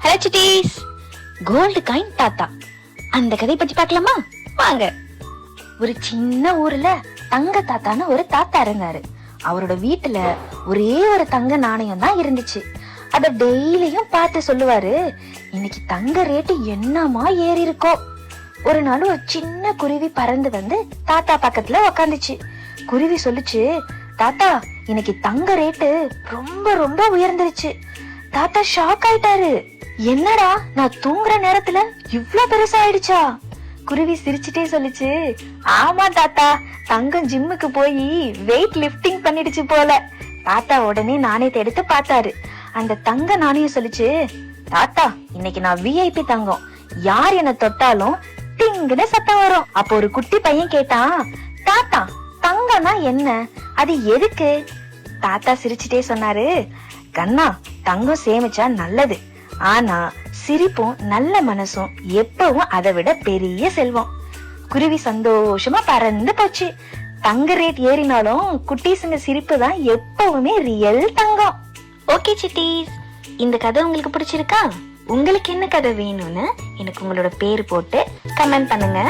Hello cities, gold coin தாத்தா. அந்த கதை பத்தி பார்க்கலாமா? வாங்க. ஒரு சின்ன ஊர்ல தங்க தாத்தான்னு ஒரு தாத்தா இருந்தாரு. அவரோட வீட்டுல ஒரே ஒரு தங்க நாணயம் தான் இருந்துச்சு. அத டெய்லியும் பார்த்து சொல்லுவாரு, இன்னைக்கு தங்க ரேட்டு என்னமா ஏறி இருக்கோ. ஒரு நாள் ஒரு சின்ன குருவி பறந்து வந்து தாத்தா பக்கத்துல உக்காந்துச்சு. குருவி சொல்லுச்சு, தாத்தா இன்னைக்கு தங்க ரேட்டு ரொம்ப ரொம்ப உயர்ந்துருச்சு. தாத்தா ஷாக் ஆயிட்டாரு. என்னடா, நான் தூங்குற நேரத்துல இவ்ளோ பெருசாயிடுச்சா? குருவி சிரிச்சுட்டே சொல்லுச்சு, ஆமா தாத்தா, தங்கம் ஜிம்முக்கு போய் வெயிட் லிஃப்டிங் பண்ணிடுச்சு போல. தாத்தா உடனே நாணயத்தை எடுத்து பார்த்தாரு. அந்த தங்க நாணயம் சொல்லுச்சு, தாத்தா இன்னைக்கு நான் விஐபி தங்கம், யார் என்ன தொட்டாலும் டிங்குன்னு சத்தம் வரும். அப்போ ஒரு குட்டி பையன் கேட்டான், தாத்தா தங்கம்னா என்ன, அது எதுக்கு? தாத்தா சிரிச்சுட்டே சொன்னாரு, கண்ணா, தங்கம் சேமிச்சா நல்லது, ஆனா சிரிப்பும் நல்ல மனசும் எப்பவும் அதை விட பெரிய செல்வம். குருவி சந்தோஷமா பறந்து போச்சு. தங்க ரேட் ஏறினாலும் குட்டீஸுங்க சிரிப்பு தான் எப்பவுமே ரியல் தங்கம். ஓகே சிட்டீஸ், இந்த கதை உங்களுக்கு பிடிச்சிருக்கா? உங்களுக்கு என்ன கதை வேணும்னு எனக்கு உங்களோட பேர் போட்டு கமெண்ட் பண்ணுங்க.